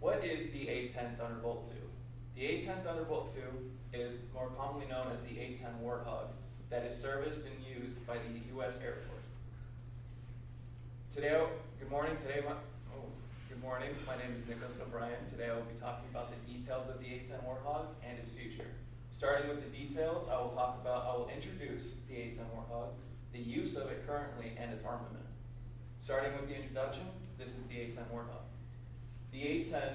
What is the A-10 Thunderbolt II? The A-10 Thunderbolt II is more commonly known as the A-10 Warthog that is serviced and used by the U.S. Air Force. Good morning. My name is Nicholaas SPC. Today I will be talking about the details of the A-10 Warthog and its future. Starting with the details, I will introduce the A-10 Warthog, the use of it currently, and its armament. Starting with the introduction, this is the A-10 Warthog. The A-10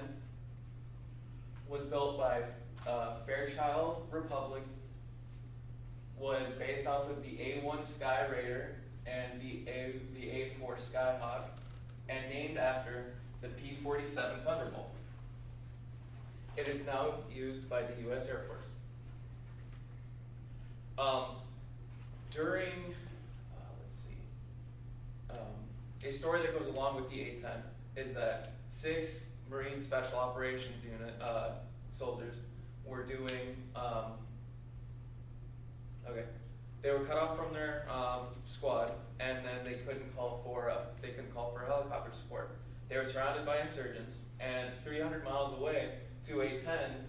was built by Fairchild Republic, was based off of the A-1 Sky Raider and the A-4 Skyhawk, and named after the P-47 Thunderbolt. It is now used by the U.S. Air Force. A story that goes along with the A-10 is that 6 Marine Special Operations Unit soldiers were doing, they were cut off from their squad, and then they couldn't call for helicopter support. They were surrounded by insurgents, and 300 miles away, 2 A-10s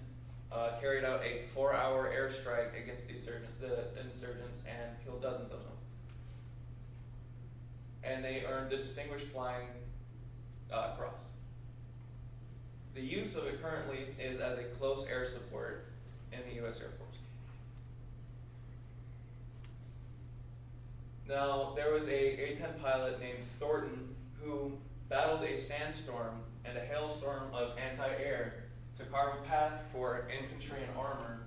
carried out a 4-hour airstrike against the insurgents and killed dozens of them. And they earned the Distinguished Flying Cross. The use of it currently is as a close air support in the U.S. Air Force. Now, there was a A-10 pilot named Thornton who battled a sandstorm and a hailstorm of anti-air to carve a path for infantry and armor,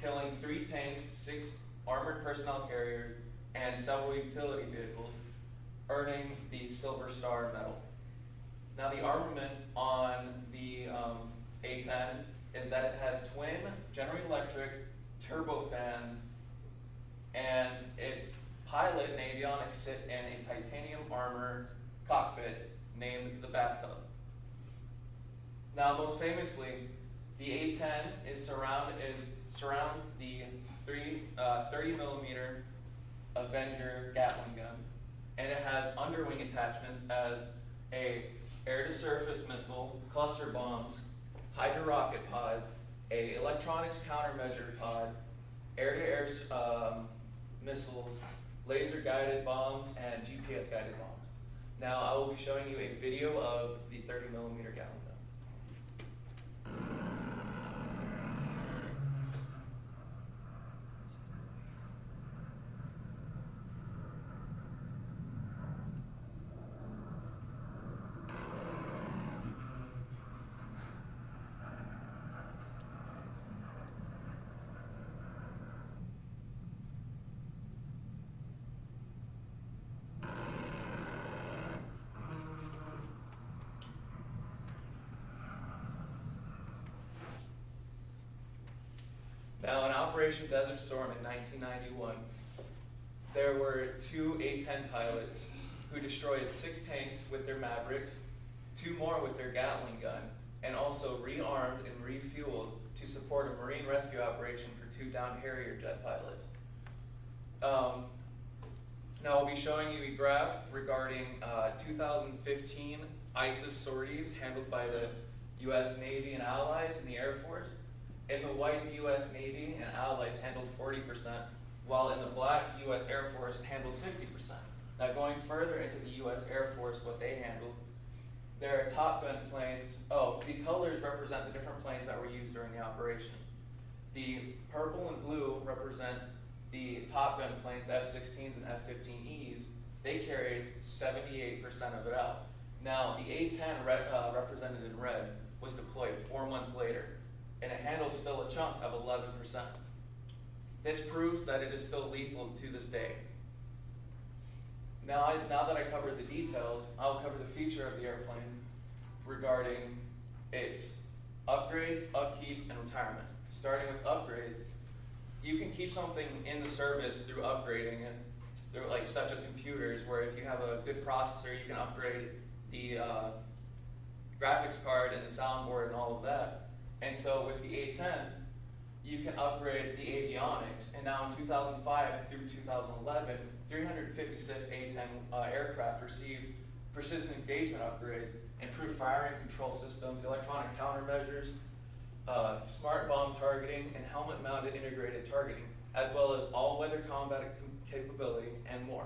killing 3 tanks, 6 armored personnel carriers, and several utility vehicles, earning the Silver Star Medal. Now, the armament on the A-10 is that it has twin General Electric turbofans, and its pilot and avionics sit in a titanium armor cockpit named the Bathtub. Now, most famously, the A-10 surrounds the 30mm Avenger Gatling gun, and it has underwing attachments as a air-to-surface missile, cluster bombs, hydro-rocket pods, a electronics countermeasure pod, air-to-air missiles, laser-guided bombs, and GPS-guided bombs. Now, I will be showing you a video of the 30mm Gatling gun. Now, in Operation Desert Storm in 1991, there were 2 A-10 pilots who destroyed 6 tanks with their Mavericks, 2 more with their Gatling gun, and also rearmed and refueled to support a Marine rescue operation for 2 downed Harrier jet pilots. Now, I'll be showing you a graph regarding 2015 ISIS sorties handled by the U.S. Navy and Allies and the Air Force. In the white, the U.S. Navy and Allies handled 40%, while in the black, U.S. Air Force handled 60%. Now, going further into the U.S. Air Force, what they handled, their Top Gun planes, the colors represent the different planes that were used during the operation. The purple and blue represent the Top Gun planes, F-16s and F-15Es. They carried 78% of it out. Now, the A-10 represented in red was deployed 4 months later, and it handled still a chunk of 11%. This proves that it is still lethal to this day. Now that I covered the details, I'll cover the future of the airplane regarding its upgrades, upkeep, and retirement. Starting with upgrades, you can keep something in the service through upgrading it, such as computers, where if you have a good processor, you can upgrade the graphics card and the soundboard and all of that. And so with the A-10, you can upgrade the avionics. And now in 2005 through 2011, 356 A-10 aircraft received precision engagement upgrades, improved firing control systems, electronic countermeasures, smart bomb targeting, and helmet-mounted integrated targeting, as well as all-weather combat capability, and more.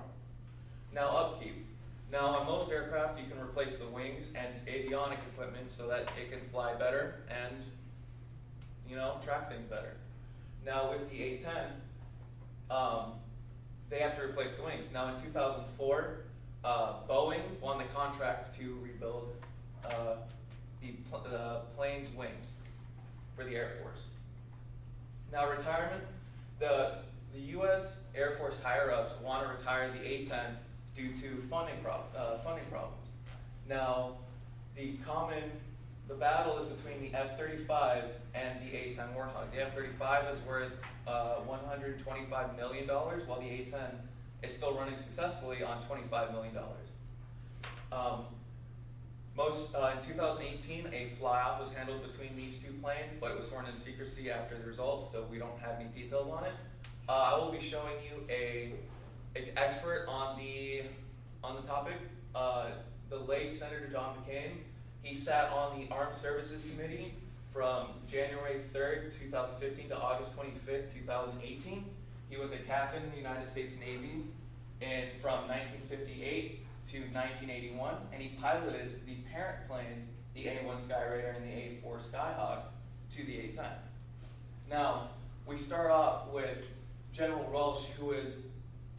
Now, upkeep. Now, on most aircraft, you can replace the wings and avionic equipment so that it can fly better and, track things better. Now, with the A-10, they have to replace the wings. Now, in 2004, Boeing won the contract to rebuild the plane's wings for the Air Force. Now, retirement. The U.S. Air Force higher-ups want to retire the A-10 due to funding problems. Now, the battle is between the F-35 and the A-10 Warthog. The F-35 is worth $125 million, while the A-10 is still running successfully on $25 million. In 2018, a fly-off was handled between these two planes, but it was sworn in secrecy after the results, so we don't have any details on it. I will be showing you an expert on the topic, the late Senator John McCain. He sat on the Armed Services Committee from January 3rd, 2015 to August 25th, 2018. He was a captain in the United States Navy from 1958 to 1981, and he piloted the parent planes, the A-1 Skyraider and the A-4 Skyhawk, to the A-10. Now, we start off with General Welsh, who is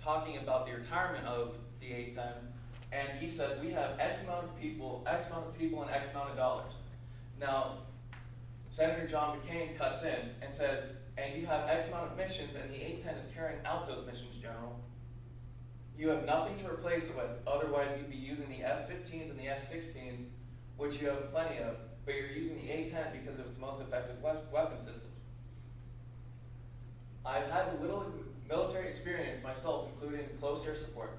talking about the retirement of the A-10, and he says we have X amount of people, and X amount of dollars. Now, Senator John McCain cuts in and says, and you have X amount of missions, and the A-10 is carrying out those missions, General. You have nothing to replace it with, otherwise you'd be using the F-15s and the F-16s, which you have plenty of, but you're using the A-10 because of its most effective weapon systems. I've had a little military experience myself, including close air support,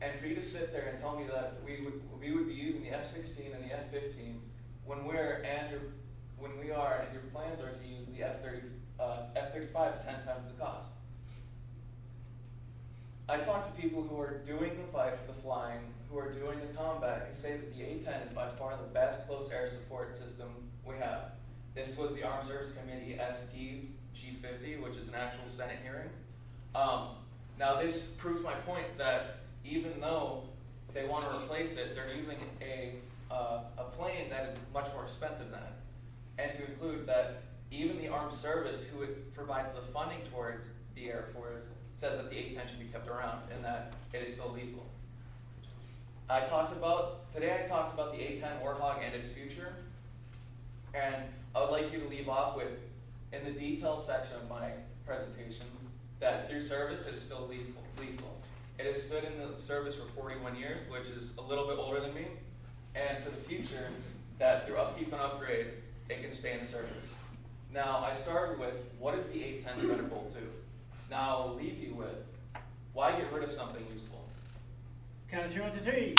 and for you to sit there and tell me that we would be using the F-16 and the F-15 when we are and your plans are to use the F-35 10 times the cost. I talk to people who are doing the flying, who are doing the combat, who say that the A-10 is by far the best close air support system we have. This was the Armed Services Committee SD G50, which is an actual Senate hearing. Now this proves my point that even though they want to replace it, they're using a plane that is much more expensive than it. And to include that even the Armed Service, who it provides the funding towards the Air Force, says that the A-10 should be kept around and that it is still lethal. Today I talked about the A-10 Warthog and its future, and I would like you to leave off with, in the details section of my presentation, that through service it is still lethal. It has stood in the service for 41 years, which is a little bit older than me, and for the future, that through upkeep and upgrades, it can stay in service. Now, I started with, what is the A-10 critical to? Now, I'll leave you with, why get rid of something useful? Count of 2 1 2 3.